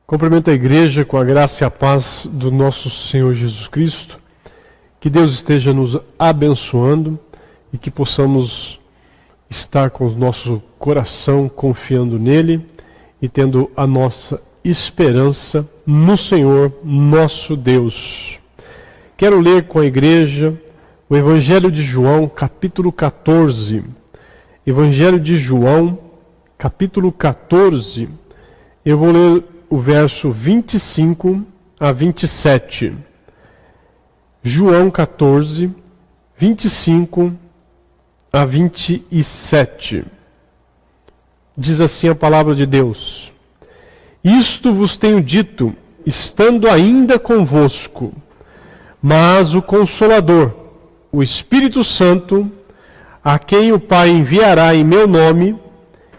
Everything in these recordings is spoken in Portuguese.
Cumprimento a igreja com a graça e a paz do nosso Senhor Jesus Cristo. Que Deus esteja nos abençoando e que possamos estar com o nosso coração confiando nele e tendo a nossa esperança no Senhor, nosso Deus. Quero ler com a igreja o Evangelho de João, capítulo 14. Evangelho de João, capítulo 14. Eu vou ler o verso 25 a 27. João 14, 25 a 27. Diz assim a palavra de Deus: Isto vos tenho dito, estando ainda convosco, mas o Consolador, o Espírito Santo, a quem o Pai enviará em meu nome,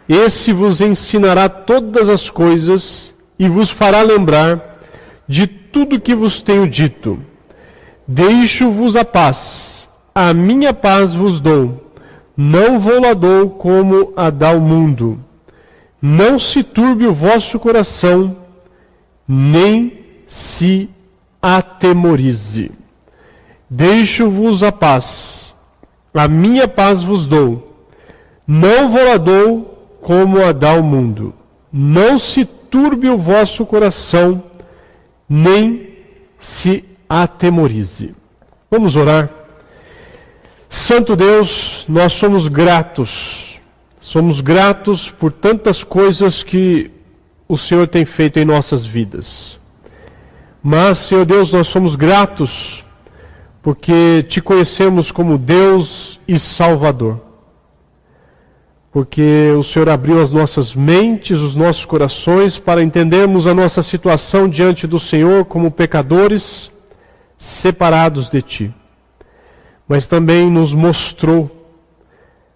esse vos ensinará todas as coisas e vos fará lembrar de tudo que vos tenho dito. Deixo-vos a paz, a minha paz vos dou, não vou-la dou como a dá o mundo. Não se turbe o vosso coração, nem se atemorize. Deixo-vos a paz, a minha paz vos dou, não vou-la dou como a dá o mundo. Não se turbe o vosso coração, nem se atemorize. Vamos orar. Santo Deus, nós somos gratos por tantas coisas que o Senhor tem feito em nossas vidas. Mas, Senhor Deus, nós somos gratos porque te conhecemos como Deus e Salvador. Porque o Senhor abriu as nossas mentes, os nossos corações, para entendermos a nossa situação diante do Senhor como pecadores separados de Ti. Mas também nos mostrou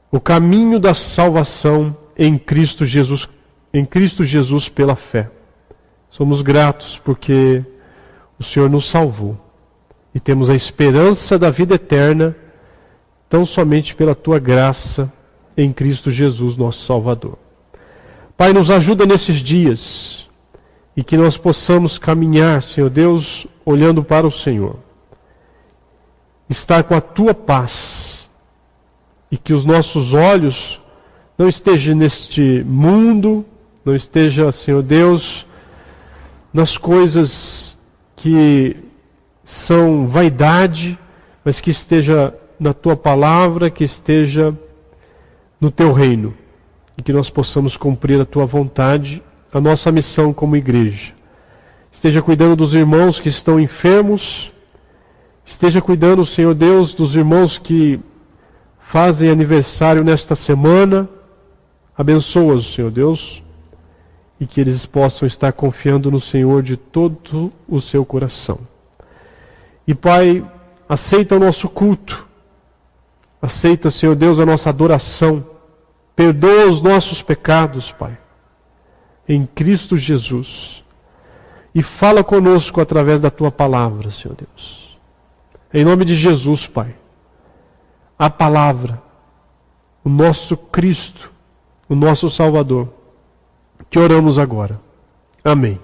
o caminho da salvação em Cristo Jesus pela fé. Somos gratos porque o Senhor nos salvou e temos a esperança da vida eterna tão somente pela Tua graça em Cristo Jesus, nosso Salvador. Pai, nos ajuda nesses dias e que nós possamos caminhar, Senhor Deus, olhando para o Senhor. Estar com a Tua paz e que os nossos olhos não estejam neste mundo, não esteja, Senhor Deus, nas coisas que são vaidade, mas que esteja na Tua palavra, que esteja no Teu reino, e que nós possamos cumprir a Tua vontade, a nossa missão como igreja. Esteja cuidando dos irmãos que estão enfermos, esteja cuidando, Senhor Deus, dos irmãos que fazem aniversário nesta semana. Abençoa-os, Senhor Deus, e que eles possam estar confiando no Senhor de todo o seu coração. E Pai, aceita o nosso culto, aceita, Senhor Deus, a nossa adoração. Perdoa os nossos pecados, Pai, em Cristo Jesus. E fala conosco através da Tua palavra, Senhor Deus. Em nome de Jesus, Pai, a palavra, o nosso Cristo, o nosso Salvador, que oramos agora. Amém.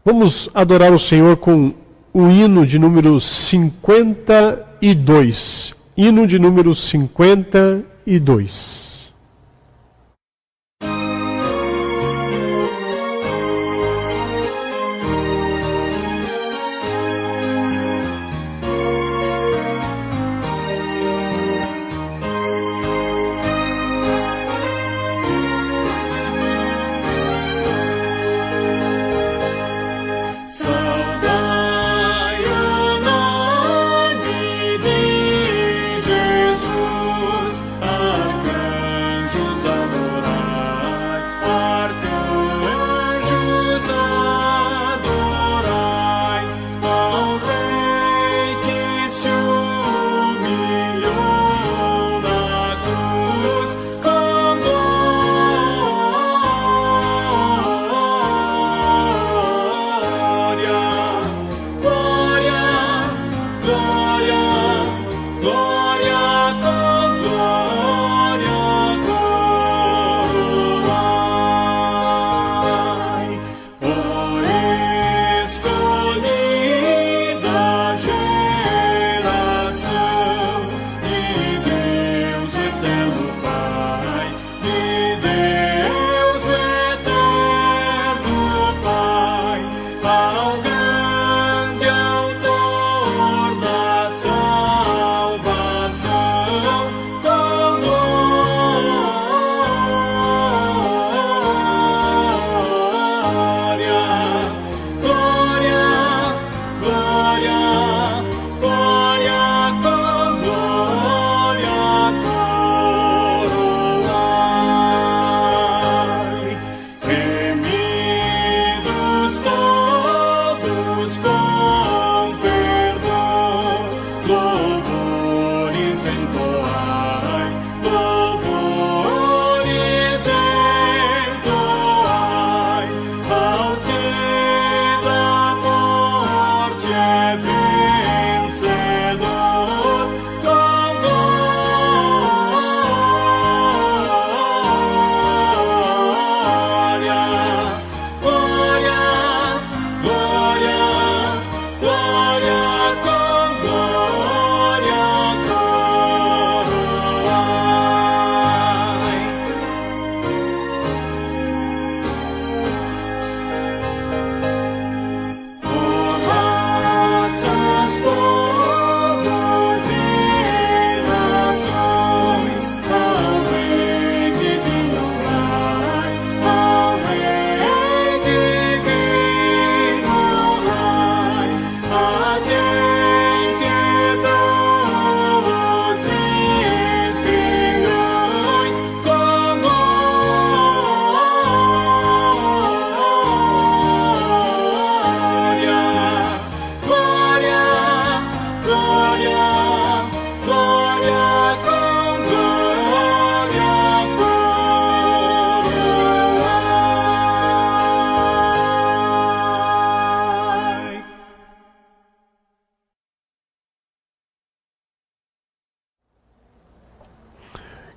Vamos adorar o Senhor com o hino de número 52. Hino de número 52. Saudai o nome de Jesus, a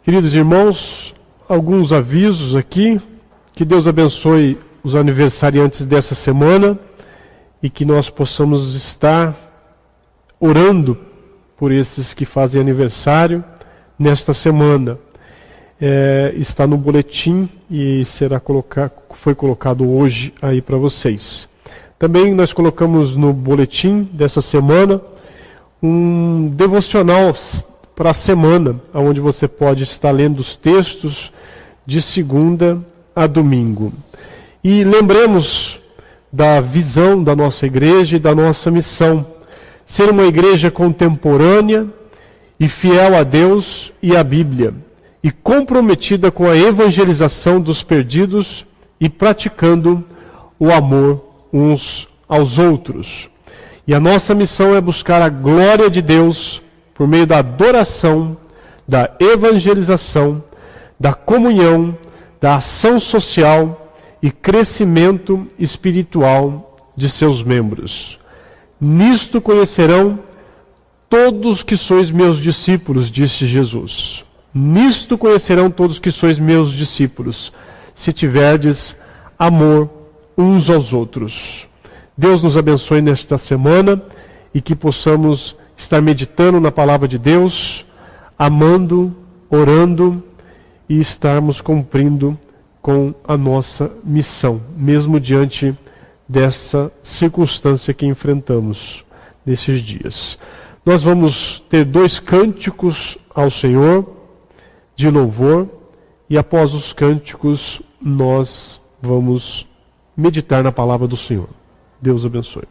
Queridos irmãos, alguns avisos aqui. Que Deus abençoe os aniversariantes dessa semana e que nós possamos estar orando por esses que fazem aniversário nesta semana. Está no boletim e foi colocado hoje aí para vocês. Também nós colocamos no boletim dessa semana um devocional para a semana, onde você pode estar lendo os textos de segunda a domingo. E lembremos da visão da nossa igreja e da nossa missão: ser uma igreja contemporânea e fiel a Deus e à Bíblia, e comprometida com a evangelização dos perdidos e praticando o amor uns aos outros. E a nossa missão é buscar a glória de Deus por meio da adoração, da evangelização, da comunhão, da ação social e crescimento espiritual de seus membros. Nisto conhecerão todos que sois meus discípulos, disse Jesus. Nisto conhecerão todos que sois meus discípulos, se tiverdes amor uns aos outros. Deus nos abençoe nesta semana e que possamos estar meditando na palavra de Deus, amando, orando e estarmos cumprindo com a nossa missão, mesmo diante dessa circunstância que enfrentamos nesses dias. Nós vamos ter 2 cânticos ao Senhor de louvor e após os cânticos nós vamos meditar na palavra do Senhor. Deus abençoe.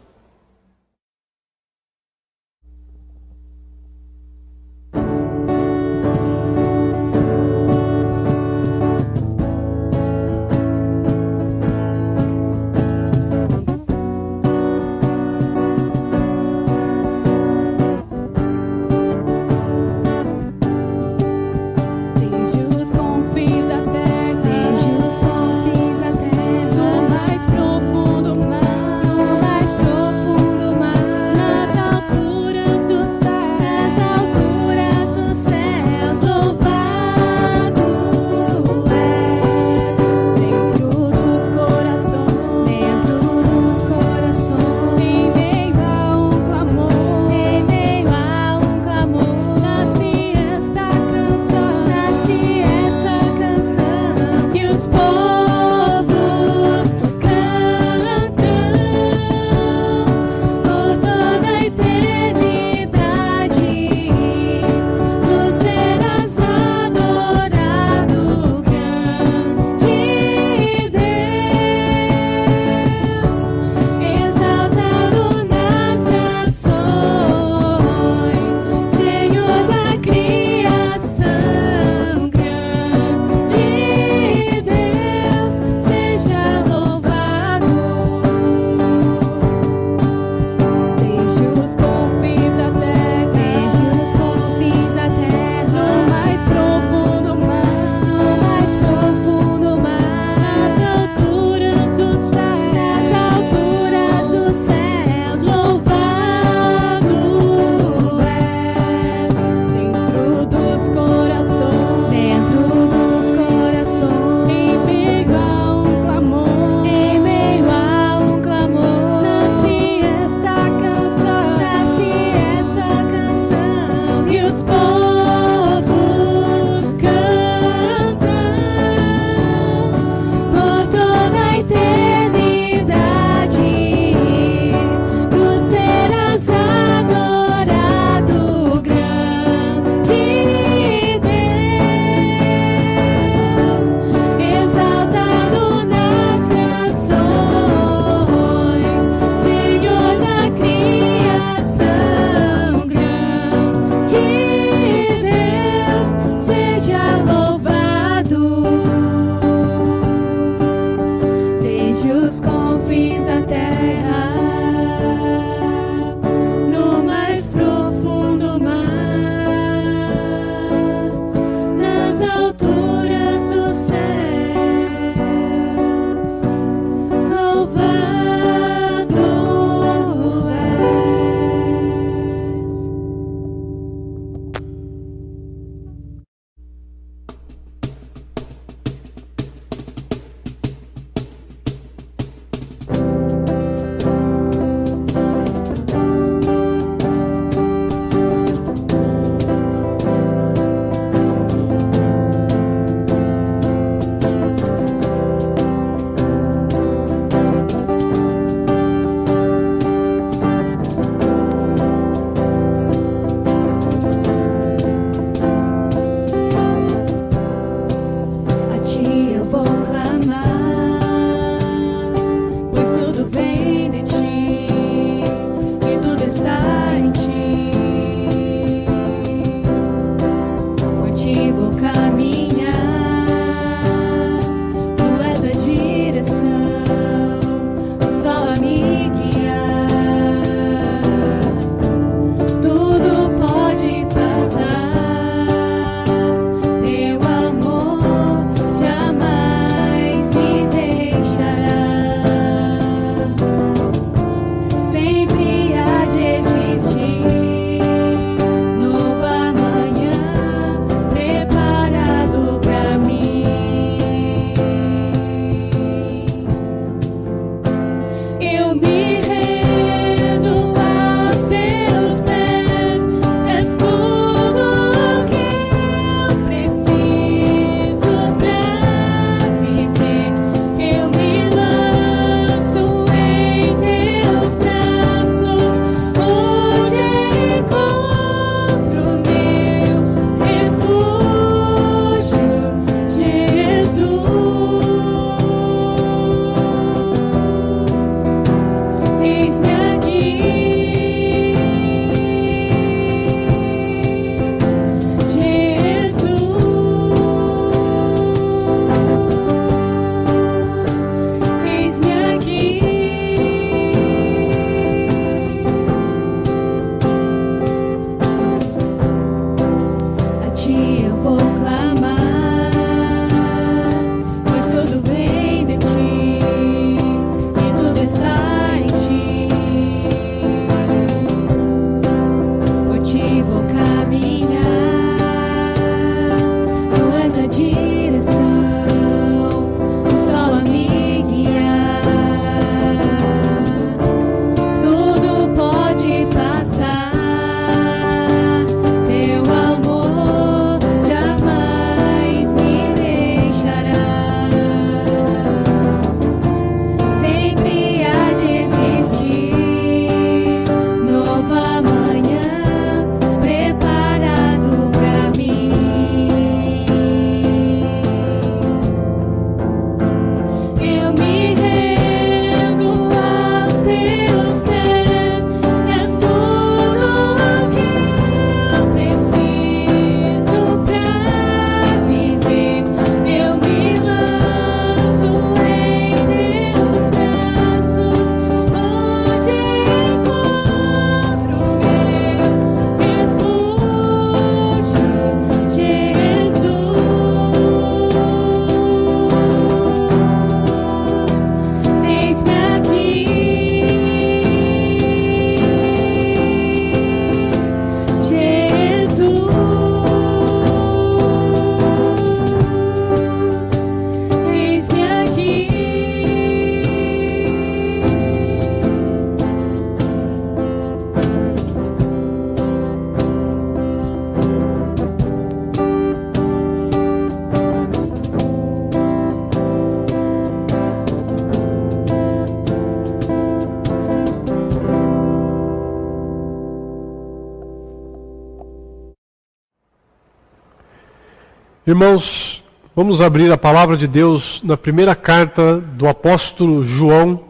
Irmãos, vamos abrir a palavra de Deus na primeira carta do apóstolo João,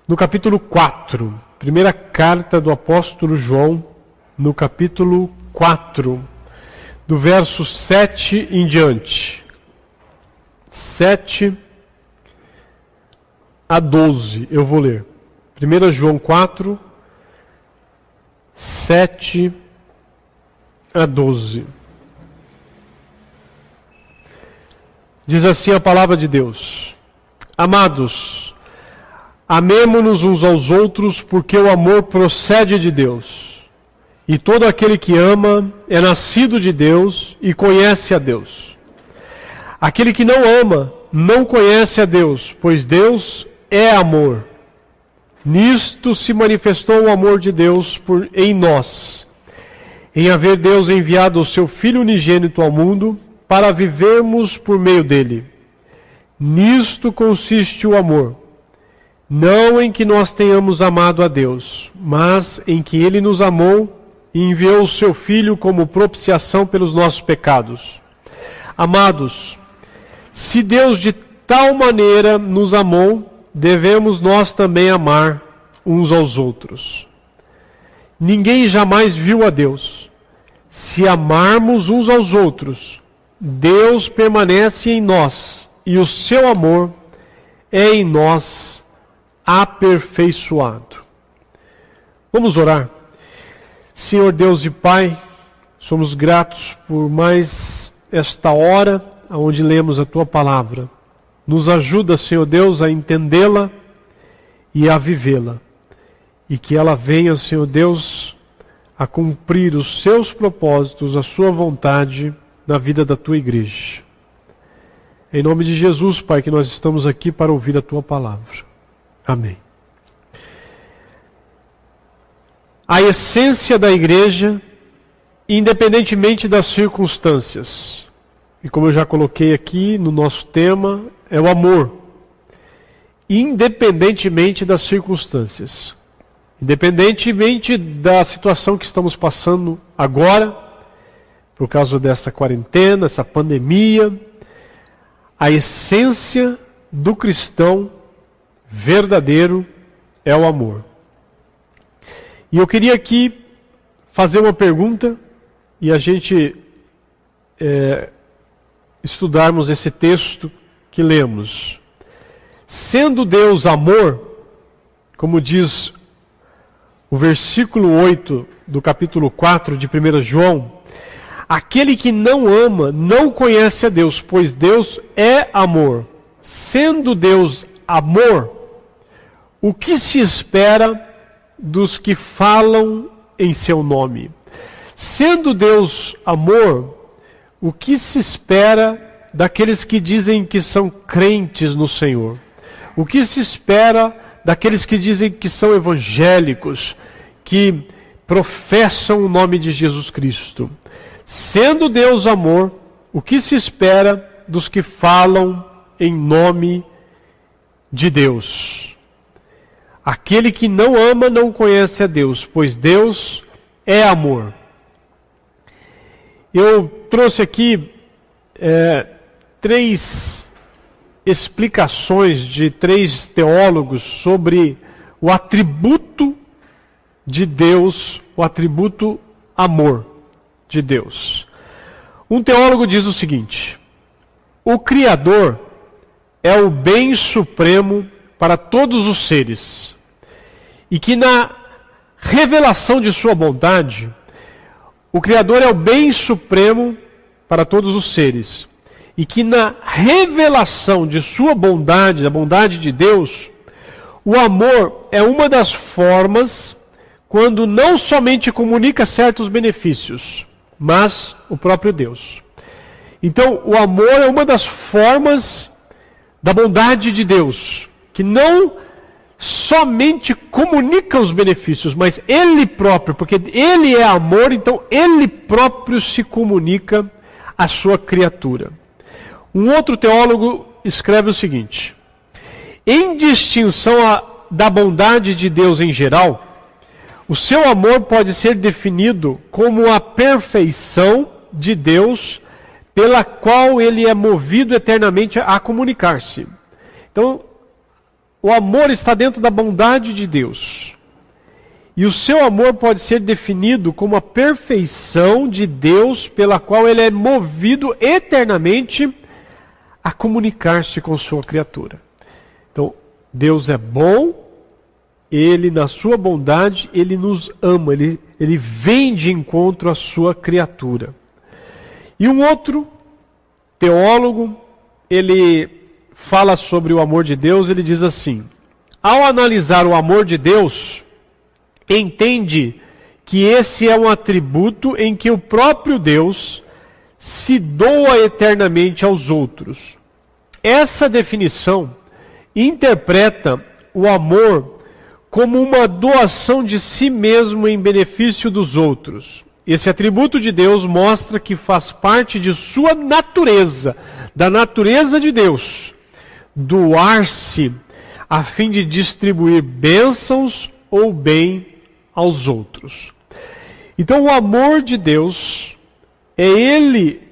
no capítulo 4. Primeira carta do apóstolo João, no capítulo 4, do verso 7 em diante. 7 a 12, eu vou ler. 1 João 4, 7 a 12. Diz assim a palavra de Deus: Amados, amemo-nos uns aos outros, porque o amor procede de Deus. E todo aquele que ama é nascido de Deus e conhece a Deus. Aquele que não ama não conhece a Deus, pois Deus é amor. Nisto se manifestou o amor de Deus em nós, em haver Deus enviado o seu Filho unigênito ao mundo, para vivermos por meio dele. Nisto consiste o amor, não em que nós tenhamos amado a Deus, mas em que ele nos amou e enviou o seu Filho como propiciação pelos nossos pecados. Amados, se Deus de tal maneira nos amou, devemos nós também amar uns aos outros. Ninguém jamais viu a Deus. Se amarmos uns aos outros, Deus permanece em nós e o seu amor é em nós aperfeiçoado. Vamos orar. Senhor Deus e Pai, somos gratos por mais esta hora onde lemos a Tua palavra. Nos ajuda, Senhor Deus, a entendê-la e a vivê-la. E que ela venha, Senhor Deus, a cumprir os seus propósitos, a sua vontade na vida da Tua igreja. Em nome de Jesus, Pai, que nós estamos aqui para ouvir a Tua palavra. Amém. A essência da igreja, independentemente das circunstâncias, e como eu já coloquei aqui no nosso tema, é o amor, independentemente das circunstâncias, independentemente da situação que estamos passando agora, por causa dessa quarentena, essa pandemia, a essência do cristão verdadeiro é o amor. E eu queria aqui fazer uma pergunta e a gente estudarmos esse texto que lemos. Sendo Deus amor, como diz o versículo 8 do capítulo 4 de 1 João, aquele que não ama não conhece a Deus, pois Deus é amor. Sendo Deus amor, o que se espera dos que falam em seu nome? Sendo Deus amor, o que se espera daqueles que dizem que são crentes no Senhor? O que se espera daqueles que dizem que são evangélicos, que professam o nome de Jesus Cristo? Sendo Deus amor, o que se espera dos que falam em nome de Deus? Aquele que não ama não conhece a Deus, pois Deus é amor. Eu trouxe aqui 3 explicações de 3 teólogos sobre o atributo de Deus, o atributo amor de Deus. Um teólogo diz o seguinte: o Criador é o bem supremo para todos os seres, e que na revelação de sua bondade, o Criador é o bem supremo para todos os seres, e que na revelação de sua bondade, da bondade de Deus, o amor é uma das formas quando não somente comunica certos benefícios, mas o próprio Deus. Então, o amor é uma das formas da bondade de Deus, que não somente comunica os benefícios, mas Ele próprio, porque Ele é amor, então Ele próprio se comunica à sua criatura. Um outro teólogo escreve o seguinte: em distinção da bondade de Deus em geral, o seu amor pode ser definido como a perfeição de Deus pela qual ele é movido eternamente a comunicar-se. Então, o amor está dentro da bondade de Deus. E o seu amor pode ser definido como a perfeição de Deus pela qual ele é movido eternamente a comunicar-se com sua criatura. Então, Deus é bom, ele na sua bondade, ele nos ama, ele vem de encontro à sua criatura. E um outro teólogo, ele fala sobre o amor de Deus, ele diz assim: ao analisar o amor de Deus, entende que esse é um atributo em que o próprio Deus se doa eternamente aos outros. Essa definição interpreta o amor como uma doação de si mesmo em benefício dos outros. Esse atributo de Deus mostra que faz parte de sua natureza, da natureza de Deus, doar-se a fim de distribuir bênçãos ou bem aos outros. Então o amor de Deus é ele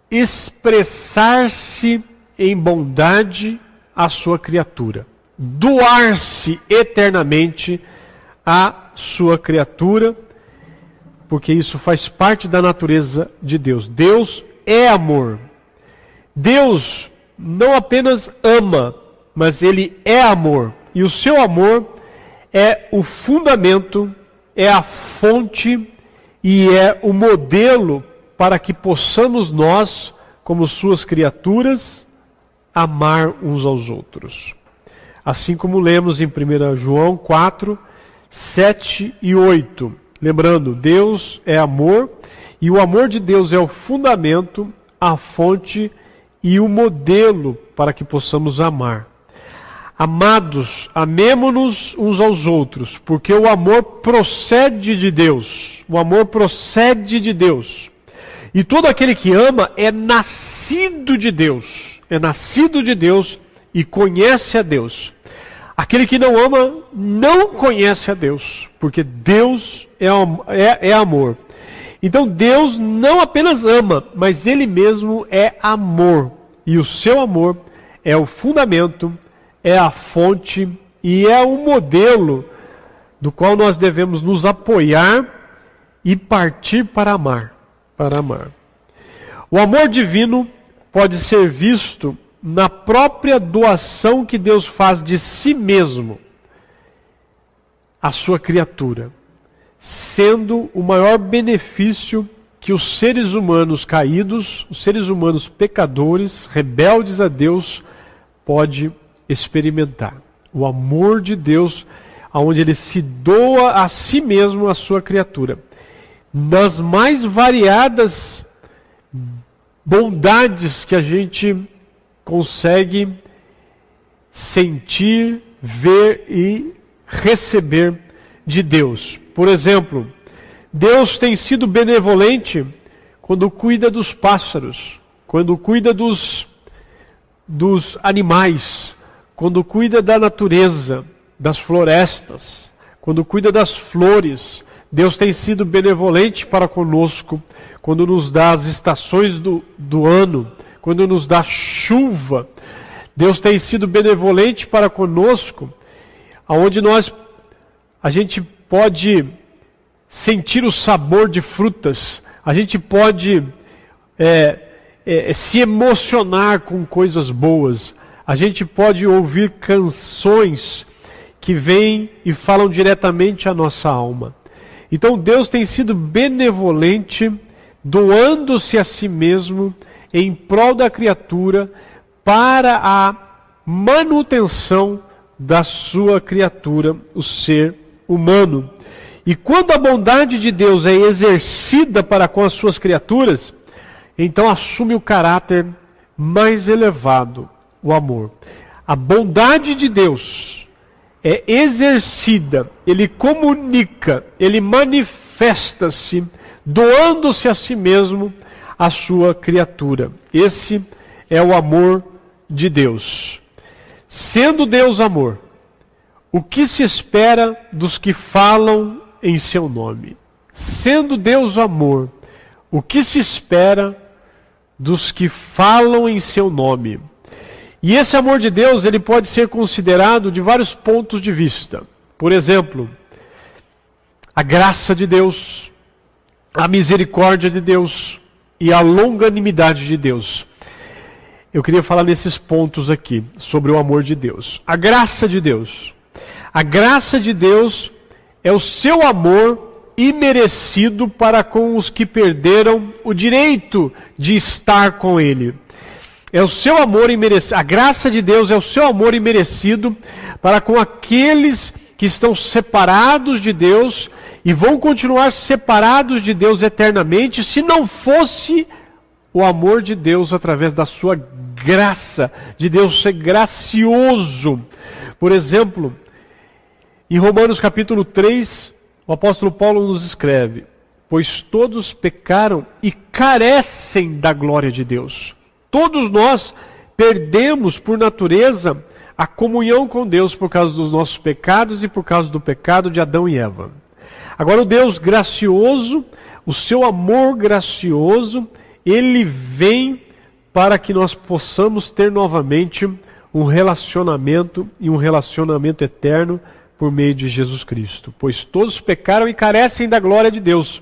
expressar-se em bondade à sua criatura, doar-se eternamente à sua criatura, porque isso faz parte da natureza de Deus. Deus é amor. Deus não apenas ama, mas ele é amor. E o seu amor é o fundamento, é a fonte e é o modelo para que possamos nós, como suas criaturas, amar uns aos outros. Assim como lemos em 1 João 4, 7 e 8. Lembrando, Deus é amor e o amor de Deus é o fundamento, a fonte e o modelo para que possamos amar. Amados, amemo-nos uns aos outros, porque o amor procede de Deus. O amor procede de Deus. E todo aquele que ama é nascido de Deus. É nascido de Deus e conhece a Deus. Aquele que não ama não conhece a Deus, porque Deus é amor. Então Deus não apenas ama, mas Ele mesmo é amor. E o seu amor é o fundamento, é a fonte e é o modelo do qual nós devemos nos apoiar e partir para amar. O amor divino pode ser visto na própria doação que Deus faz de si mesmo à sua criatura, sendo o maior benefício que os seres humanos caídos, os seres humanos pecadores, rebeldes a Deus, pode experimentar. O amor de Deus, onde Ele se doa a si mesmo à sua criatura. Nas mais variadas bondades que a gente consegue sentir, ver e receber de Deus. Por exemplo, Deus tem sido benevolente quando cuida dos pássaros, quando cuida dos animais, quando cuida da natureza, das florestas, quando cuida das flores. Deus tem sido benevolente para conosco quando nos dá as estações do ano, quando nos dá chuva. Deus tem sido benevolente para conosco, onde a gente pode sentir o sabor de frutas, a gente pode se emocionar com coisas boas, a gente pode ouvir canções que vêm e falam diretamente à nossa alma. Então Deus tem sido benevolente, doando-se a si mesmo em prol da criatura para a manutenção da sua criatura, o ser humano. E quando a bondade de Deus é exercida para com as suas criaturas, então assume o caráter mais elevado, o amor. A bondade de Deus é exercida, Ele comunica, Ele manifesta-se, doando-se a si mesmo a sua criatura. Esse é o amor de Deus. Sendo Deus amor, o que se espera dos que falam em seu nome? Sendo Deus amor, o que se espera dos que falam em seu nome. E esse amor de Deus, ele pode ser considerado de vários pontos de vista. Por exemplo, a graça de Deus, a misericórdia de Deus e a longanimidade de Deus. Eu queria falar nesses pontos aqui, sobre o amor de Deus. A graça de Deus. A graça de Deus é o seu amor imerecido para com os que perderam o direito de estar com Ele. É o seu amor imerecido. A graça de Deus é o seu amor imerecido para com aqueles que estão separados de Deus e vão continuar separados de Deus eternamente, se não fosse o amor de Deus através da sua graça, de Deus ser gracioso. Por exemplo, em Romanos capítulo 3, o apóstolo Paulo nos escreve: pois todos pecaram e carecem da glória de Deus. Todos nós perdemos por natureza a comunhão com Deus por causa dos nossos pecados e por causa do pecado de Adão e Eva. Agora o Deus gracioso, o seu amor gracioso, ele vem para que nós possamos ter novamente um relacionamento e um relacionamento eterno por meio de Jesus Cristo. Pois todos pecaram e carecem da glória de Deus,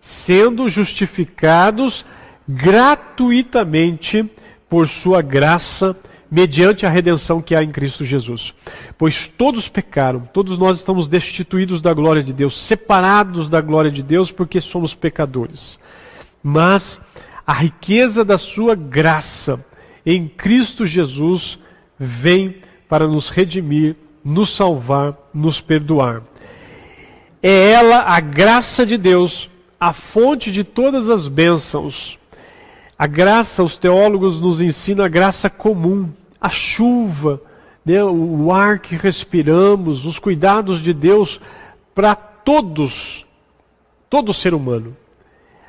sendo justificados gratuitamente por sua graça, mediante a redenção que há em Cristo Jesus. Pois todos pecaram, todos nós estamos destituídos da glória de Deus, separados da glória de Deus porque somos pecadores. Mas a riqueza da sua graça em Cristo Jesus vem para nos redimir, nos salvar, nos perdoar. É ela, a graça de Deus, a fonte de todas as bênçãos. A graça, os teólogos nos ensinam a graça comum, a chuva, né, o ar que respiramos, os cuidados de Deus para todo ser humano.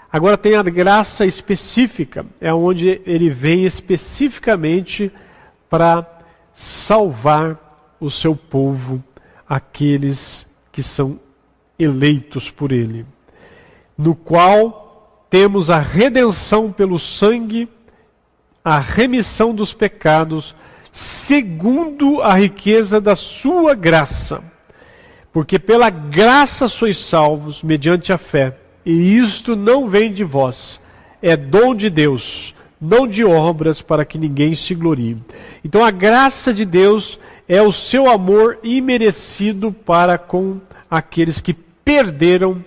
Agora tem a graça específica, é onde ele vem especificamente para salvar o seu povo, aqueles que são eleitos por ele, no qual temos a redenção pelo sangue, a remissão dos pecados, segundo a riqueza da sua graça. Porque pela graça sois salvos, mediante a fé. E isto não vem de vós, é dom de Deus, não de obras, para que ninguém se glorie. Então a graça de Deus é o seu amor imerecido para com aqueles que perderam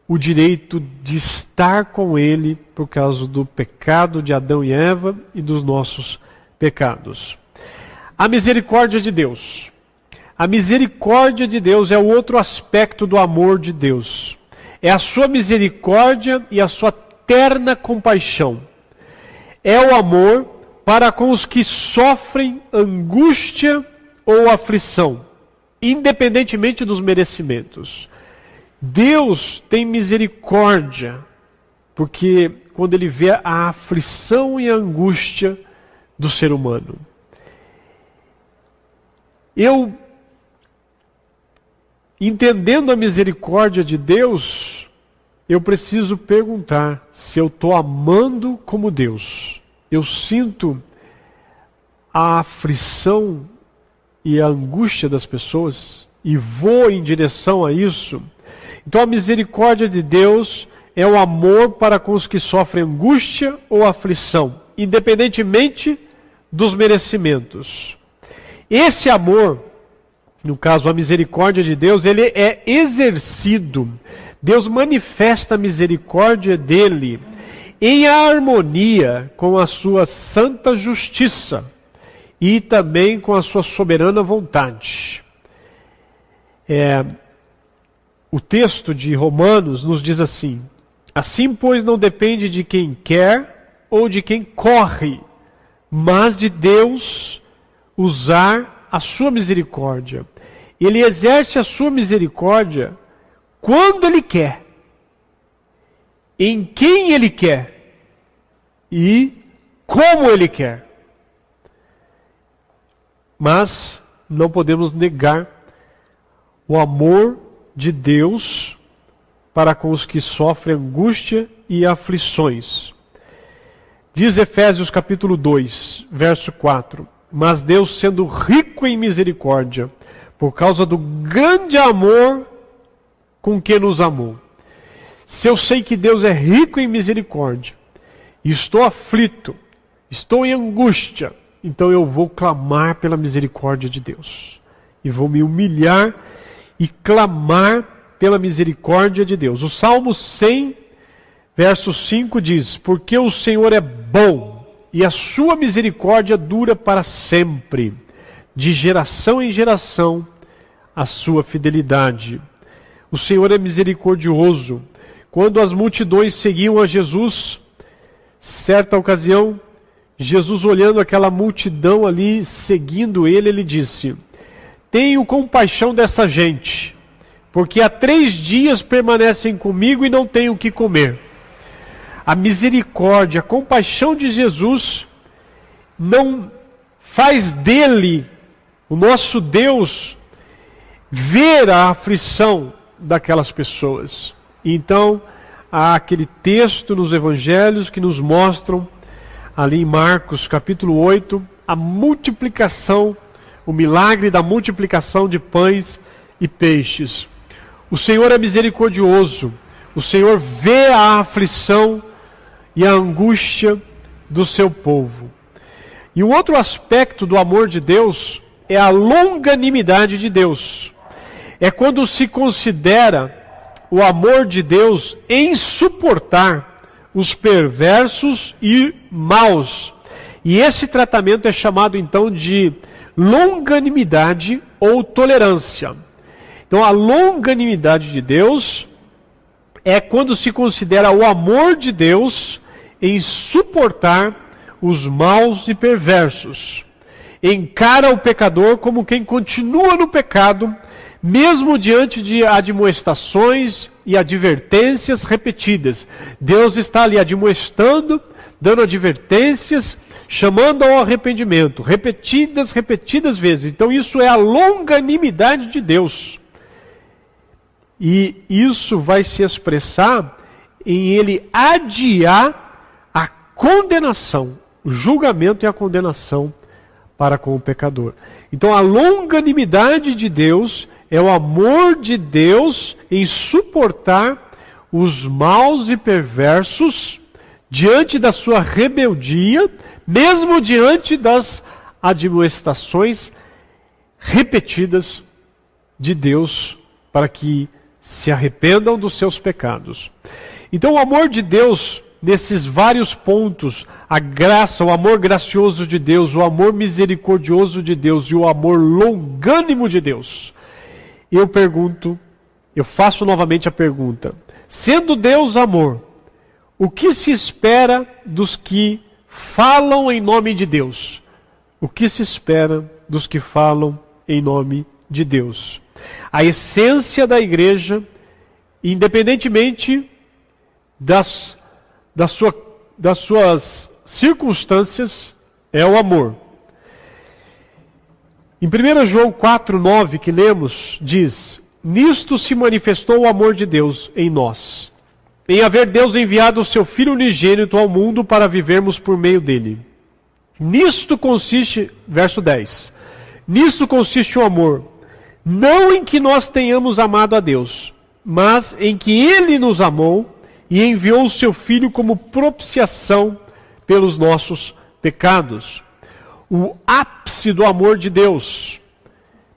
o direito de estar com Ele por causa do pecado de Adão e Eva e dos nossos pecados. A misericórdia de Deus. A misericórdia de Deus é o outro aspecto do amor de Deus. É a sua misericórdia e a sua terna compaixão. É o amor para com os que sofrem angústia ou aflição, independentemente dos merecimentos. Deus tem misericórdia, porque quando Ele vê a aflição e a angústia do ser humano. Eu, entendendo a misericórdia de Deus, eu preciso perguntar se eu estou amando como Deus. Eu sinto a aflição e a angústia das pessoas e vou em direção a isso. Então a misericórdia de Deus é o amor para com os que sofrem angústia ou aflição, independentemente dos merecimentos. Esse amor, no caso a misericórdia de Deus, ele é exercido. Deus manifesta a misericórdia dele em harmonia com a sua santa justiça e também com a sua soberana vontade. O texto de Romanos nos diz assim: assim, pois, não depende de quem quer ou de quem corre, mas de Deus usar a sua misericórdia. Ele exerce a sua misericórdia quando Ele quer, em quem Ele quer e como Ele quer. Mas não podemos negar o amor de Deus para com os que sofrem angústia e aflições. Diz Efésios capítulo 2, verso 4: Mas Deus, sendo rico em misericórdia, por causa do grande amor com que nos amou. Se eu sei que Deus é rico em misericórdia, e estou aflito, estou em angústia, então eu vou clamar pela misericórdia de Deus. E vou me humilhar e clamar pela misericórdia de Deus. O Salmo 100, verso 5 diz: Porque o Senhor é bom, e a sua misericórdia dura para sempre. De geração em geração, a sua fidelidade. O Senhor é misericordioso. Quando as multidões seguiam a Jesus, certa ocasião, Jesus, olhando aquela multidão ali, seguindo ele, ele disse: Tenho compaixão dessa gente, porque há 3 dias permanecem comigo e não têm o que comer. A misericórdia, a compaixão de Jesus não faz dele, o nosso Deus, ver a aflição daquelas pessoas. Então, há aquele texto nos evangelhos que nos mostram, ali em Marcos capítulo 8, a multiplicação, o milagre da multiplicação de pães e peixes. O Senhor é misericordioso, o Senhor vê a aflição e a angústia do seu povo. E um outro aspecto do amor de Deus é a longanimidade de Deus. É quando se considera o amor de Deus em suportar os perversos e maus. E esse tratamento é chamado então de longanimidade ou tolerância. Então a longanimidade de Deus é quando se considera o amor de Deus em suportar os maus e perversos. Encara o pecador como quem continua no pecado, mesmo diante de admoestações e advertências repetidas. Deus está ali admoestando, dando advertências, chamando ao arrependimento, repetidas vezes. Então isso é a longanimidade de Deus. E isso vai se expressar em ele adiar a condenação, o julgamento e a condenação para com o pecador. Então a longanimidade de Deus é o amor de Deus em suportar os maus e perversos diante da sua rebeldia, mesmo diante das admoestações repetidas de Deus para que se arrependam dos seus pecados. Então o amor de Deus, nesses vários pontos, a graça, o amor gracioso de Deus, o amor misericordioso de Deus e o amor longânimo de Deus. Eu faço novamente a pergunta: sendo Deus amor, o que se espera dos que falam em nome de Deus? O que se espera dos que falam em nome de Deus? A essência da igreja, independentemente das suas circunstâncias, é o amor. Em 1 João 4,9 que lemos, diz: Nisto se manifestou o amor de Deus em nós, em haver Deus enviado o seu Filho unigênito ao mundo para vivermos por meio dele. Nisto consiste, verso 10, nisto consiste o amor, não em que nós tenhamos amado a Deus, mas em que Ele nos amou e enviou o seu Filho como propiciação pelos nossos pecados. O ápice do amor de Deus,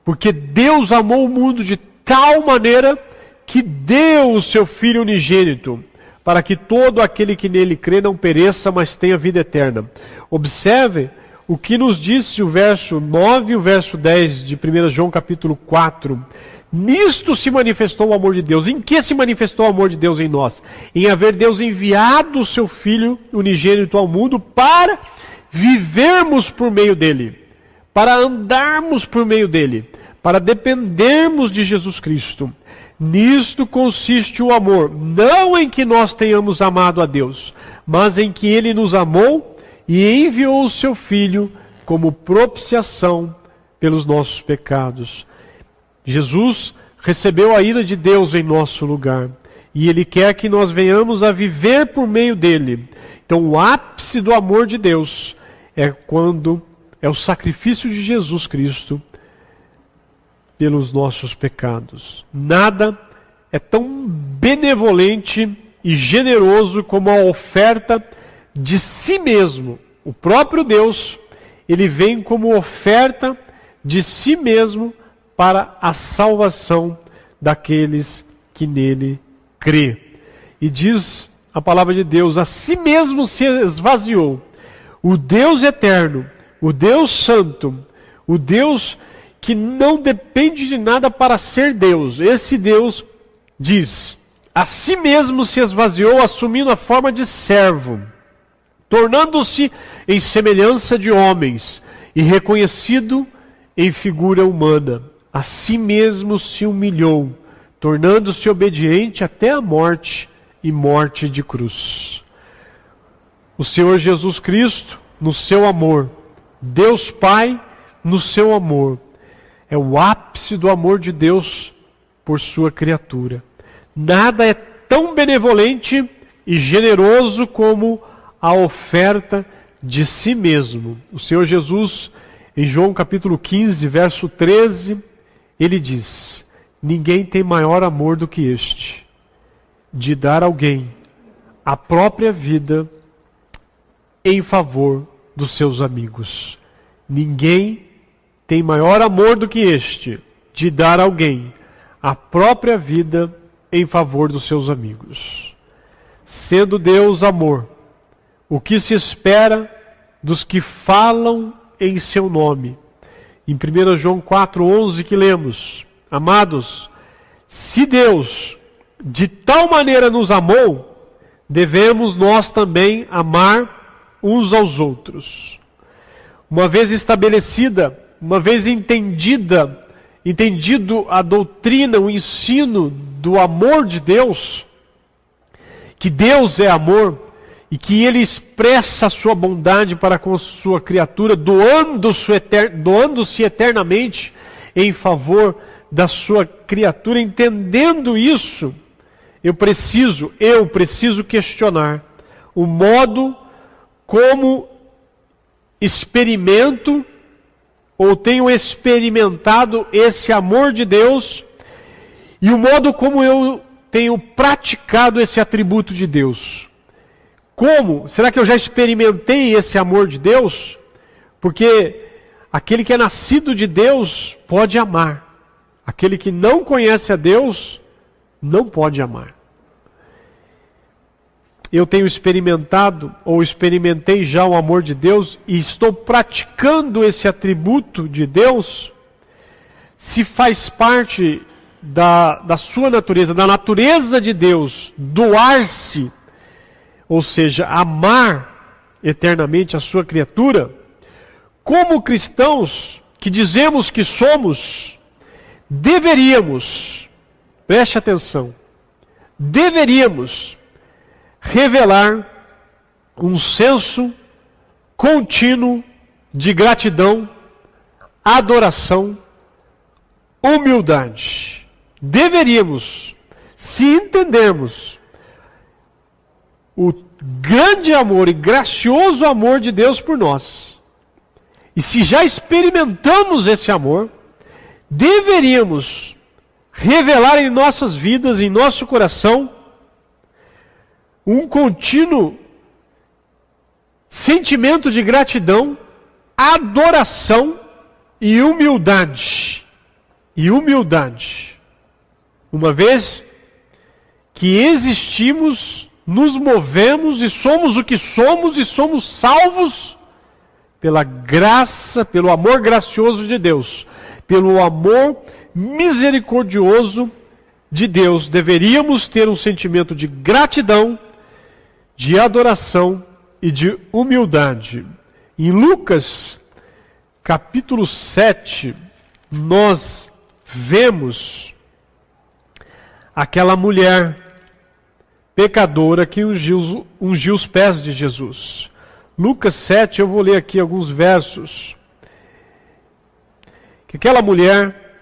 porque Deus amou o mundo de tal maneira que deu o seu Filho unigênito, para que todo aquele que nele crê não pereça, mas tenha vida eterna. Observe o que nos disse o verso 9 e o verso 10 de 1 João capítulo 4. Nisto se manifestou o amor de Deus. Em que se manifestou o amor de Deus em nós? Em haver Deus enviado o seu Filho unigênito ao mundo para vivermos por meio dele, para andarmos por meio dele, para dependermos de Jesus Cristo. Nisto consiste o amor, não em que nós tenhamos amado a Deus, mas em que Ele nos amou e enviou o seu Filho como propiciação pelos nossos pecados. Jesus recebeu a ira de Deus em nosso lugar, e Ele quer que nós venhamos a viver por meio dele. Então o ápice do amor de Deus é quando é o sacrifício de Jesus Cristo pelos nossos pecados. Nada é tão benevolente e generoso como a oferta de si mesmo. O próprio Deus, ele vem como oferta de si mesmo para a salvação daqueles que nele crê. E diz a palavra de Deus, a si mesmo se esvaziou. O Deus eterno, o Deus santo, o Deus que não depende de nada para ser Deus. Esse Deus diz, a si mesmo se esvaziou, assumindo a forma de servo, tornando-se em semelhança de homens e reconhecido em figura humana. A si mesmo se humilhou, tornando-se obediente até a morte e morte de cruz. O Senhor Jesus Cristo, no seu amor, Deus Pai, no seu amor, é o ápice do amor de Deus por sua criatura. Nada é tão benevolente e generoso como a oferta de si mesmo. O Senhor Jesus, em João capítulo 15, verso 13, ele diz, ninguém tem maior amor do que este, de dar a alguém a própria vida em favor dos seus amigos. Ninguém tem maior amor do que este, de dar a alguém a própria vida em favor dos seus amigos. Sendo Deus amor, o que se espera dos que falam em seu nome? Em 1 João 4,11 que lemos, amados, se Deus de tal maneira nos amou, devemos nós também amar uns aos outros. Uma vez estabelecida, uma vez entendido a doutrina, o ensino do amor de Deus, que Deus é amor e que Ele expressa a sua bondade para com a sua criatura, doando-se eternamente em favor da sua criatura. Entendendo isso, eu preciso questionar o modo como experimento ou tenho experimentado esse amor de Deus e o modo como eu tenho praticado esse atributo de Deus. Como? Será que eu já experimentei esse amor de Deus? Porque aquele que é nascido de Deus pode amar. Aquele que não conhece a Deus não pode amar. Eu tenho experimentado ou experimentei já o amor de Deus e estou praticando esse atributo de Deus, se faz parte da sua natureza, da natureza de Deus, doar-se, ou seja, amar eternamente a sua criatura, como cristãos que dizemos que somos, deveríamos, preste atenção, deveríamos revelar um senso contínuo de gratidão, adoração, humildade. Deveríamos, se entendermos o grande amor e gracioso amor de Deus por nós, e se já experimentamos esse amor, deveríamos revelar em nossas vidas, em nosso coração, um contínuo sentimento de gratidão, adoração e humildade. E humildade. Uma vez que existimos, nos movemos e somos o que somos e somos salvos pela graça, pelo amor gracioso de Deus, pelo amor misericordioso de Deus, deveríamos ter um sentimento de gratidão, de adoração e de humildade. Em Lucas, capítulo 7, nós vemos aquela mulher pecadora que ungiu os pés de Jesus. Lucas 7, eu vou ler aqui alguns versos. Que aquela mulher,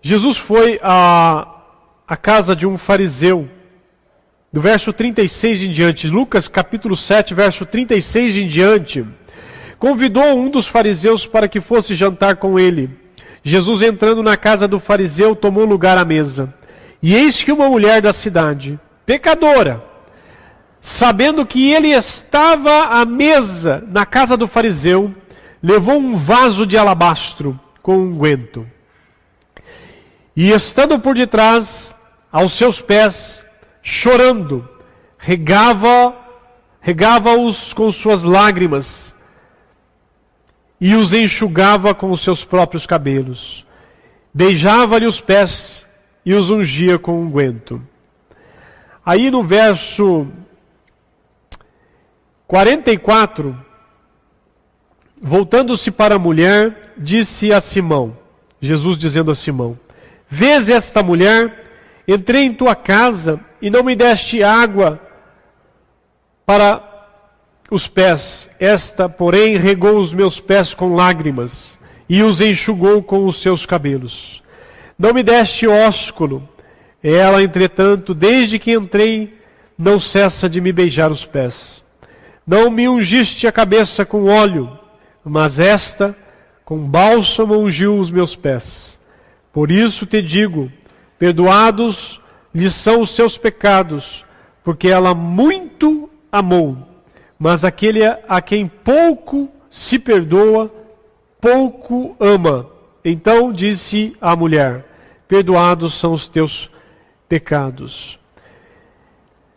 Jesus foi à casa de um fariseu, do verso 36 em diante, Lucas capítulo 7, verso 36 em diante, convidou um dos fariseus para que fosse jantar com ele. Jesus, entrando na casa do fariseu, tomou lugar à mesa. E eis que uma mulher da cidade, pecadora, sabendo que ele estava à mesa na casa do fariseu, levou um vaso de alabastro com unguento. E estando por detrás, aos seus pés, chorando, regava-os com suas lágrimas e os enxugava com os seus próprios cabelos. Beijava-lhe os pés e os ungia com unguento. Aí no verso 44, voltando-se para a mulher, disse a Simão, Jesus dizendo a Simão: vês esta mulher? Entrei em tua casa e não me deste água para os pés. Esta, porém, regou os meus pés com lágrimas e os enxugou com os seus cabelos. Não me deste ósculo. Ela, entretanto, desde que entrei, não cessa de me beijar os pés. Não me ungiste a cabeça com óleo, mas esta, com bálsamo, ungiu os meus pés. Por isso te digo, perdoados lhe são os seus pecados, porque ela muito amou. Mas aquele a quem pouco se perdoa, pouco ama. Então disse a mulher: perdoados são os teus pecados.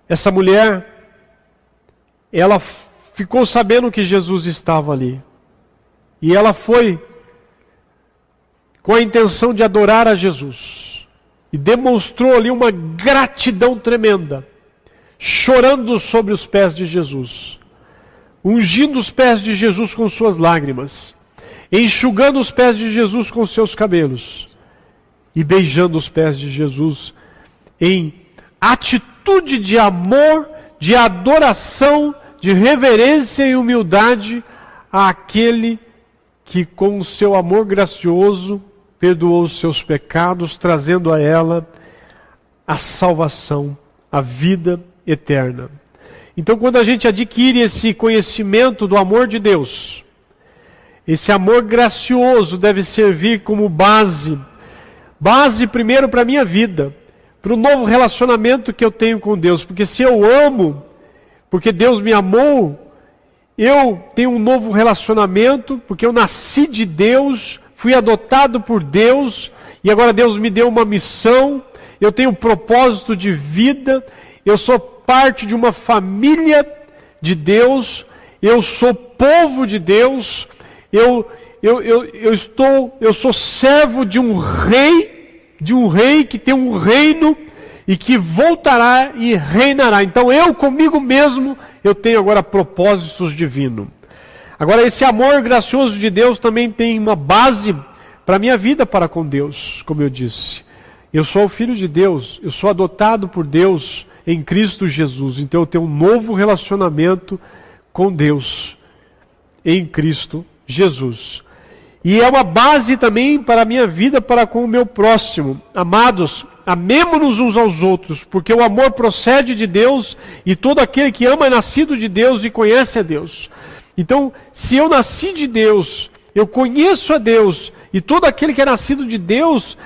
Essa mulher, ela ficou sabendo que Jesus estava ali. E ela foi com a intenção de adorar a Jesus. E demonstrou ali uma gratidão tremenda, chorando sobre os pés de Jesus, ungindo os pés de Jesus com suas lágrimas, enxugando os pés de Jesus com seus cabelos e beijando os pés de Jesus em atitude de amor, de adoração, de reverência e humildade àquele que com o seu amor gracioso perdoou os seus pecados, trazendo a ela a salvação, a vida eterna. Então, quando a gente adquire esse conhecimento do amor de Deus, esse amor gracioso deve servir como base primeiro para a minha vida, para o novo relacionamento que eu tenho com Deus, porque se eu amo, porque Deus me amou, eu tenho um novo relacionamento, porque eu nasci de Deus, fui adotado por Deus, e agora Deus me deu uma missão, eu tenho um propósito de vida, eu sou parte de uma família de Deus, eu sou povo de Deus, eu sou servo de um rei que tem um reino e que voltará e reinará. Então eu comigo mesmo, eu tenho agora propósitos divinos. Agora, esse amor gracioso de Deus também tem uma base para a minha vida para com Deus, como eu disse. Eu sou o filho de Deus, eu sou adotado por Deus em Cristo Jesus. Então eu tenho um novo relacionamento com Deus em Cristo Jesus. E é uma base também para a minha vida para com o meu próximo. Amados, amemo-nos uns aos outros, porque o amor procede de Deus e todo aquele que ama é nascido de Deus e conhece a Deus. Então, se eu nasci de Deus, eu conheço a Deus, e todo aquele que é nascido de Deus,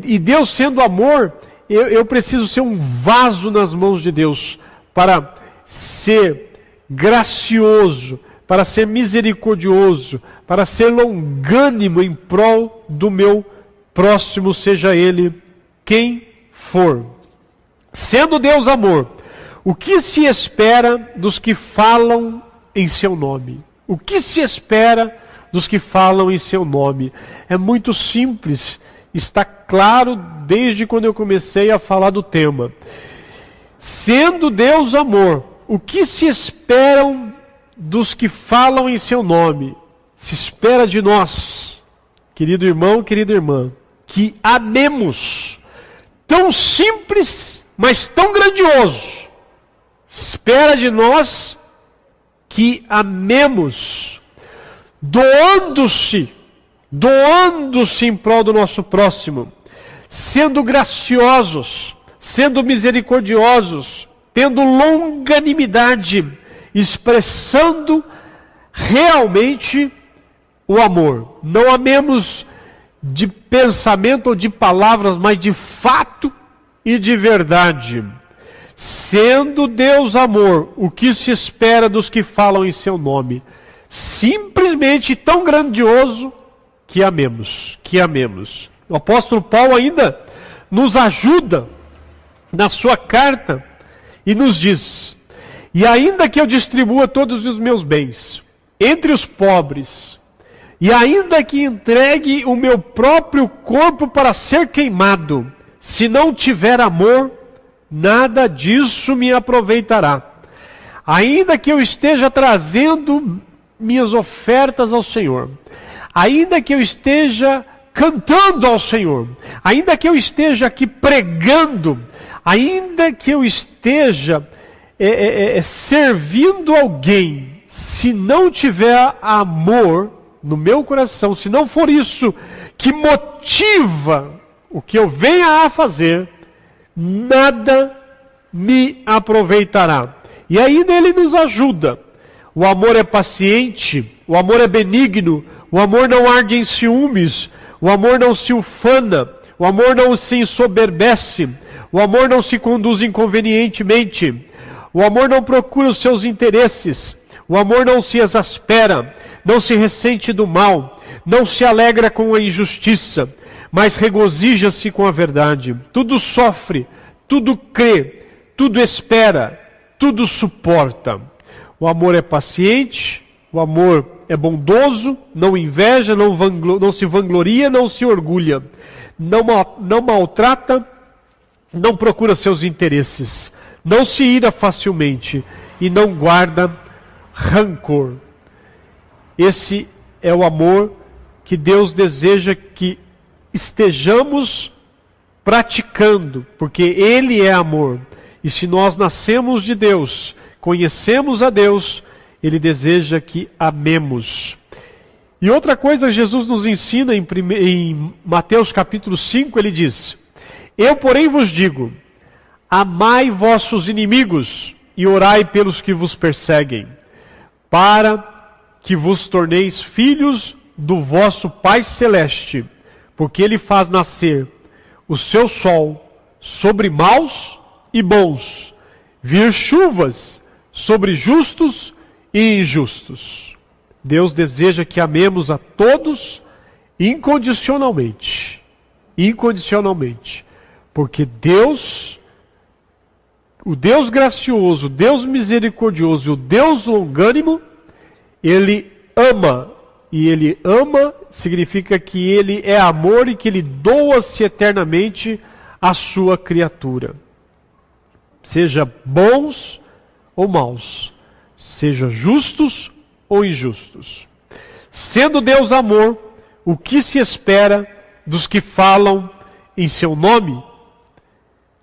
e Deus sendo amor, eu preciso ser um vaso nas mãos de Deus, para ser gracioso, para ser misericordioso, para ser longânimo em prol do meu próximo, seja ele quem for. Sendo Deus amor, o que se espera dos que falam em seu nome? O que se espera dos que falam em seu nome? É muito simples, está claro desde quando eu comecei a falar do tema. Sendo Deus amor, o que se esperam dos que falam em seu nome? Se espera de nós, querido irmão, querida irmã, que amemos. Tão simples, mas tão grandioso. Espera de nós que amemos, doando-se em prol do nosso próximo, sendo graciosos, sendo misericordiosos, tendo longanimidade, expressando realmente o amor. Não amemos de pensamento ou de palavras, mas de fato e de verdade. Sendo Deus amor, o que se espera dos que falam em seu nome? Simplesmente tão grandioso que amemos, que amemos. O apóstolo Paulo ainda nos ajuda na sua carta e nos diz: e ainda que eu distribua todos os meus bens entre os pobres, e ainda que entregue o meu próprio corpo para ser queimado, se não tiver amor, nada disso me aproveitará. Ainda que eu esteja trazendo minhas ofertas ao Senhor, ainda que eu esteja cantando ao Senhor, ainda que eu esteja aqui pregando, ainda que eu esteja servindo alguém, se não tiver amor no meu coração, se não for isso que motiva o que eu venha a fazer, nada me aproveitará. E ainda ele nos ajuda. O amor é paciente, o amor é benigno, o amor não arde em ciúmes, o amor não se ufana, o amor não se ensoberbece, o amor não se conduz inconvenientemente, o amor não procura os seus interesses, o amor não se exaspera, não se ressente do mal, não se alegra com a injustiça, mas regozija-se com a verdade. Tudo sofre, tudo crê, tudo espera, tudo suporta. O amor é paciente, o amor é bondoso, não inveja, não se vangloria, não se orgulha, não maltrata, não procura seus interesses, não se ira facilmente e não guarda rancor. Esse é o amor que Deus deseja que estejamos praticando, porque Ele é amor. E se nós nascemos de Deus, conhecemos a Deus, Ele deseja que amemos. E outra coisa Jesus nos ensina em Mateus capítulo 5, Ele diz: eu, porém, vos digo, amai vossos inimigos e orai pelos que vos perseguem, para que vos torneis filhos do vosso Pai Celeste, porque Ele faz nascer o seu sol sobre maus e bons, vir chuvas sobre justos e injustos. Deus deseja que amemos a todos incondicionalmente. Incondicionalmente. Porque Deus, o Deus gracioso, o Deus misericordioso, o Deus longânimo, Ele ama. E Ele ama significa que Ele é amor e que Ele doa-se eternamente à sua criatura. Seja bons ou maus, seja justos ou injustos. Sendo Deus amor, o que se espera dos que falam em seu nome?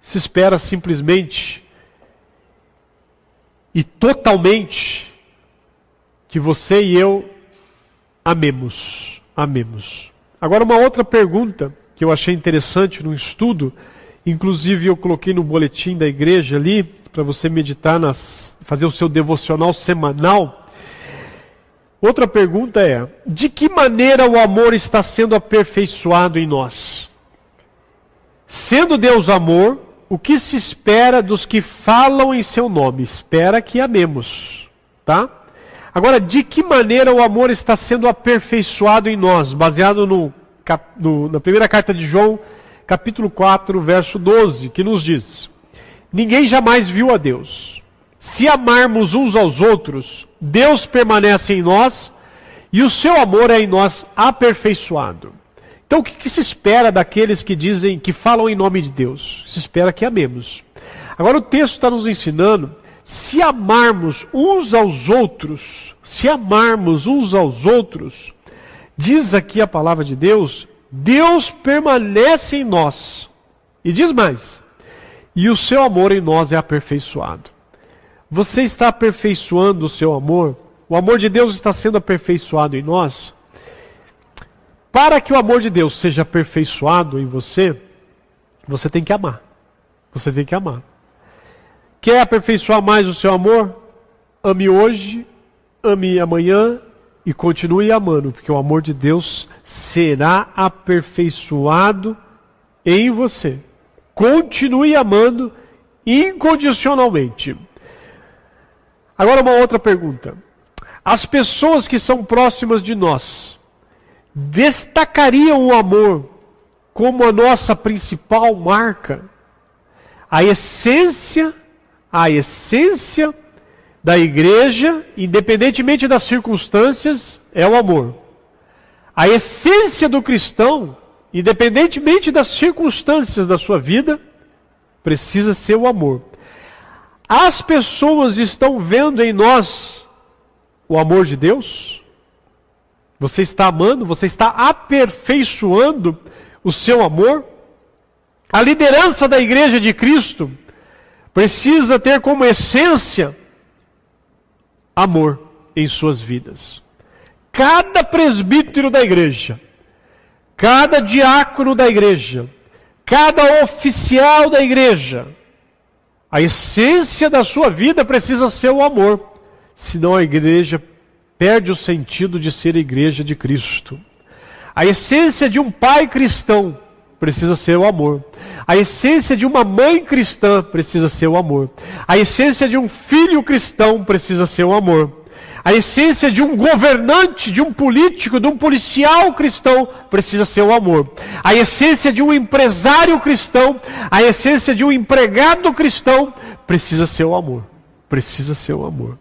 Se espera simplesmente e totalmente que você e eu amemos. Amemos. Agora uma outra pergunta que eu achei interessante no estudo, inclusive eu coloquei no boletim da igreja ali, para você meditar, fazer o seu devocional semanal. Outra pergunta é: de que maneira o amor está sendo aperfeiçoado em nós? Sendo Deus amor, o que se espera dos que falam em seu nome? Espera que amemos, tá? Agora, de que maneira o amor está sendo aperfeiçoado em nós? Baseado na primeira carta de João, capítulo 4, verso 12, que nos diz: ninguém jamais viu a Deus. Se amarmos uns aos outros, Deus permanece em nós e o seu amor é em nós aperfeiçoado. Então o que se espera daqueles que dizem, que falam em nome de Deus? Se espera que amemos. Agora o texto está nos ensinando, se amarmos uns aos outros, diz aqui a palavra de Deus, Deus permanece em nós. E diz mais, e o seu amor em nós é aperfeiçoado. Você está aperfeiçoando o seu amor? O amor de Deus está sendo aperfeiçoado em nós? Para que o amor de Deus seja aperfeiçoado em você, você tem que amar. Você tem que amar. Quer aperfeiçoar mais o seu amor? Ame hoje, ame amanhã e continue amando, porque o amor de Deus será aperfeiçoado em você. Continue amando incondicionalmente. Agora uma outra pergunta. As pessoas que são próximas de nós destacariam o amor como a nossa principal marca? A essência da igreja, independentemente das circunstâncias, é o amor. A essência do cristão, independentemente das circunstâncias da sua vida, precisa ser o amor. As pessoas estão vendo em nós o amor de Deus? Você está amando? Você está aperfeiçoando o seu amor? A liderança da igreja de Cristo precisa ter como essência amor em suas vidas. Cada presbítero da igreja, cada diácono da igreja, cada oficial da igreja, a essência da sua vida precisa ser o amor. Senão a igreja perde o sentido de ser a igreja de Cristo. A essência de um pai cristão precisa ser o amor. A essência de uma mãe cristã precisa ser o amor. A essência de um filho cristão precisa ser o amor. A essência de um governante, de um político, de um policial cristão precisa ser o amor. A essência de um empresário cristão, a essência de um empregado cristão precisa ser o amor. Precisa ser o amor.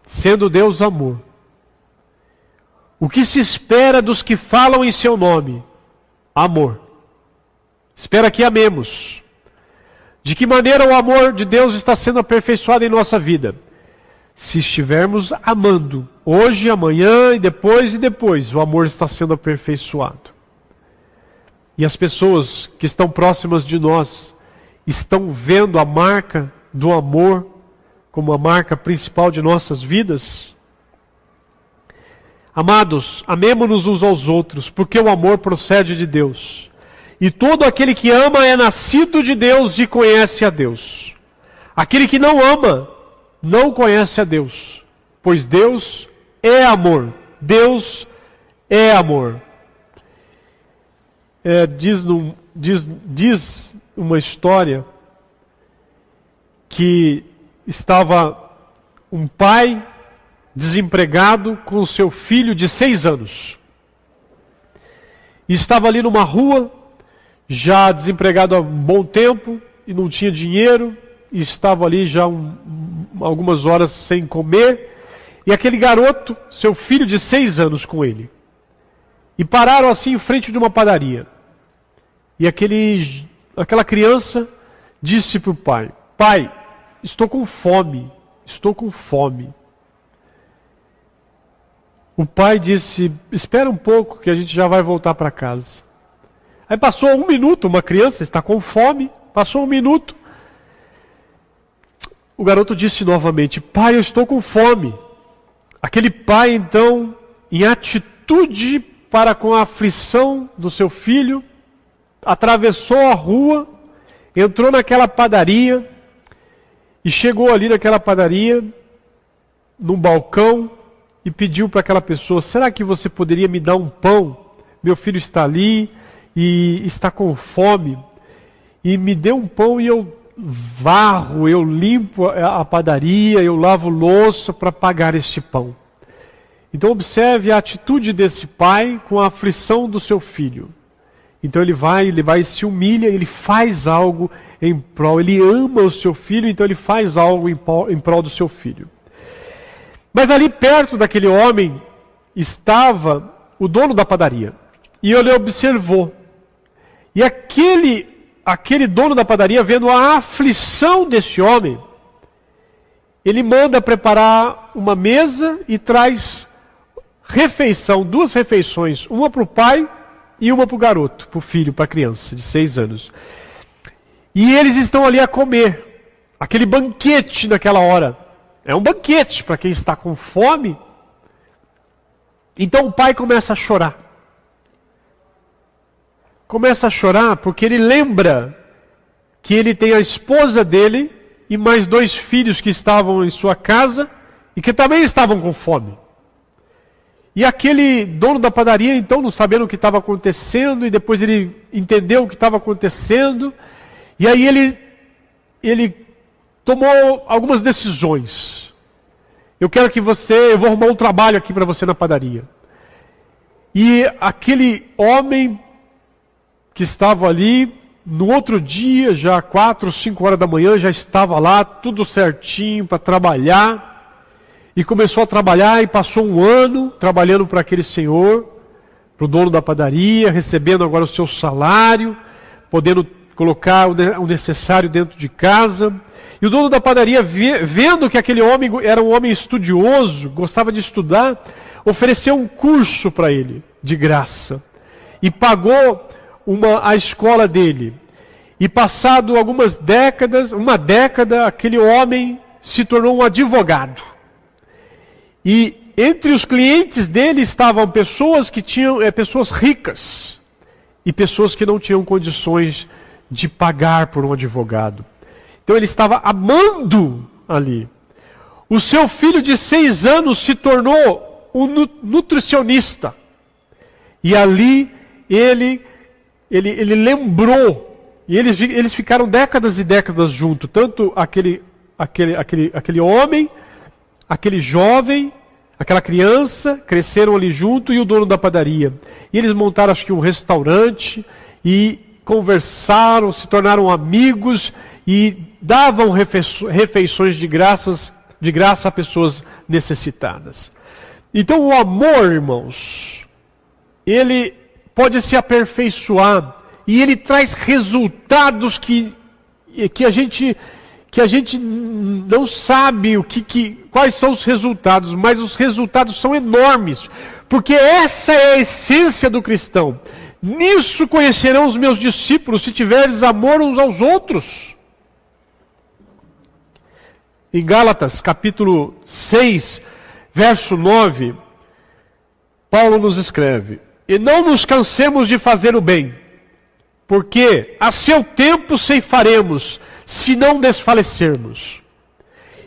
Sendo Deus amor, o que se espera dos que falam em seu nome? Amor. Espera que amemos. De que maneira o amor de Deus está sendo aperfeiçoado em nossa vida? Se estivermos amando, hoje, amanhã e depois, o amor está sendo aperfeiçoado. E as pessoas que estão próximas de nós estão vendo a marca do amor como a marca principal de nossas vidas? Amados, amemo-nos uns aos outros, porque o amor procede de Deus. E todo aquele que ama é nascido de Deus e conhece a Deus. Aquele que não ama, não conhece a Deus, pois Deus é amor. Deus é amor. Diz uma história que estava um pai desempregado com seu filho de 6 anos. E estava ali numa rua, já desempregado há um bom tempo, e não tinha dinheiro, e estava ali já algumas horas sem comer, e aquele garoto, seu filho de 6 anos com ele. E pararam assim em frente de uma padaria. E aquela criança disse para o pai: pai, estou com fome, estou com fome. O pai disse: espera um pouco que a gente já vai voltar para casa. Aí passou 1 minuto, uma criança está com fome, passou 1 minuto. O garoto disse novamente: pai, eu estou com fome. Aquele pai então, em atitude para com a aflição do seu filho, atravessou a rua, entrou naquela padaria, e chegou ali naquela padaria, num balcão, e pediu para aquela pessoa: será que você poderia me dar um pão? Meu filho está ali e está com fome, e me dê um pão e eu varro, eu limpo a padaria, eu lavo louça para pagar este pão. Então observe a atitude desse pai com a aflição do seu filho. Então ele vai e se humilha, ele faz algo em prol, ele ama o seu filho, então ele faz algo em prol do seu filho. Mas ali perto daquele homem estava o dono da padaria. E ele observou. E aquele dono da padaria, vendo a aflição desse homem, ele manda preparar uma mesa e traz refeição, 2 refeições, uma para o pai e uma para o garoto, para o filho, para a criança de 6 anos. E eles estão ali a comer, aquele banquete naquela hora. É um banquete para quem está com fome. Então o pai começa a chorar. começa a chorar porque ele lembra que ele tem a esposa dele e mais 2 filhos que estavam em sua casa e que também estavam com fome. E aquele dono da padaria, então, não sabendo o que estava acontecendo, e depois ele entendeu o que estava acontecendo, e aí ele tomou algumas decisões. Eu vou arrumar um trabalho aqui para você na padaria. E aquele homem que estava ali, no outro dia, já 4 ou 5 horas da manhã, já estava lá, tudo certinho para trabalhar. E começou a trabalhar e passou 1 ano trabalhando para aquele senhor, para o dono da padaria, recebendo agora o seu salário, podendo colocar o necessário dentro de casa. E o dono da padaria, vendo que aquele homem era um homem estudioso, gostava de estudar, ofereceu um curso para ele, de graça. E pagou a escola dele. E passado algumas décadas, 1 década, aquele homem se tornou um advogado. E entre os clientes dele estavam pessoas que tinham pessoas ricas e pessoas que não tinham condições de pagar por um advogado. Então ele estava amando ali. O seu filho de 6 anos se tornou um nutricionista. E ali ele lembrou, e eles ficaram décadas e décadas juntos, tanto aquele homem, aquele jovem, aquela criança, cresceram ali junto, e o dono da padaria. E eles montaram, acho que, um restaurante, e conversaram, se tornaram amigos, e davam refeições de graça a pessoas necessitadas. Então o amor, irmãos, ele pode se aperfeiçoar, e ele traz resultados que a gente não sabe quais são os resultados, mas os resultados são enormes, porque essa é a essência do cristão. Nisso conhecerão os meus discípulos, se tiveres amor uns aos outros. Em Gálatas, capítulo 6, verso 9, Paulo nos escreve: e não nos cansemos de fazer o bem, porque a seu tempo ceifaremos, se não desfalecermos.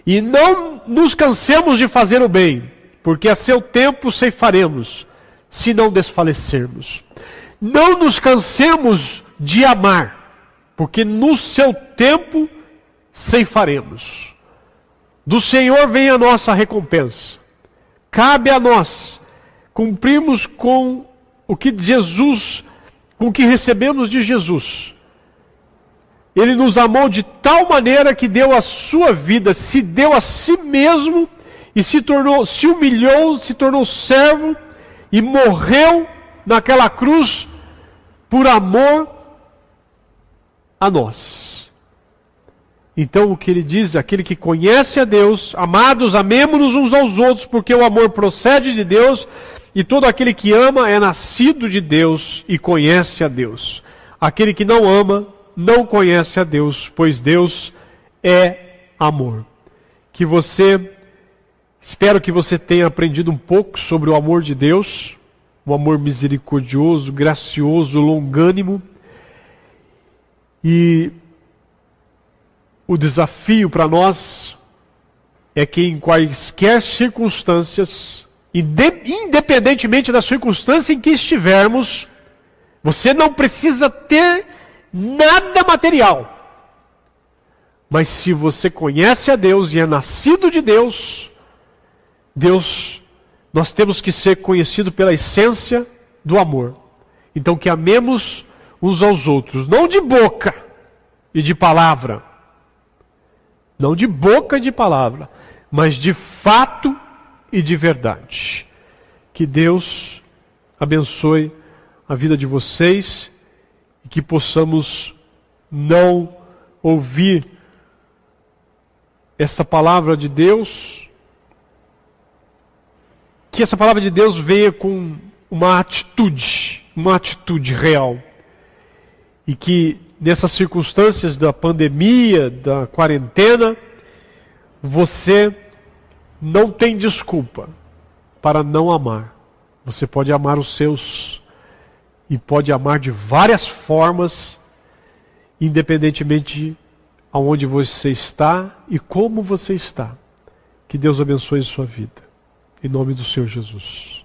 E não nos cansemos de fazer o bem, porque a seu tempo ceifaremos, se não desfalecermos. Não nos cansemos de amar, porque no seu tempo ceifaremos. Do Senhor vem a nossa recompensa. Cabe a nós cumprirmos com o que recebemos de Jesus. Ele nos amou de tal maneira que deu a sua vida, se deu a si mesmo e se humilhou, se tornou servo e morreu naquela cruz por amor a nós. Então o que ele diz, aquele que conhece a Deus, amados, amemo-nos uns aos outros, porque o amor procede de Deus, e todo aquele que ama é nascido de Deus e conhece a Deus. Aquele que não ama não conhece a Deus, pois Deus é amor. Espero que você tenha aprendido um pouco sobre o amor de Deus, um amor misericordioso, gracioso, longânimo. E o desafio para nós é que em quaisquer circunstâncias, independentemente da circunstância em que estivermos, você não precisa ter nada material. Mas se você conhece a Deus e é nascido de Deus, nós temos que ser conhecidos pela essência do amor. Então que amemos uns aos outros, não de boca e de palavra, não de boca e de palavra, mas de fato e de verdade. Que Deus abençoe a vida de vocês e que possamos não ouvir essa palavra de Deus, que essa palavra de Deus venha com uma atitude real. E que nessas circunstâncias da pandemia, da quarentena, você não tem desculpa para não amar. Você pode amar os seus e pode amar de várias formas, independentemente aonde você está e como você está. Que Deus abençoe a sua vida. Em nome do Senhor Jesus.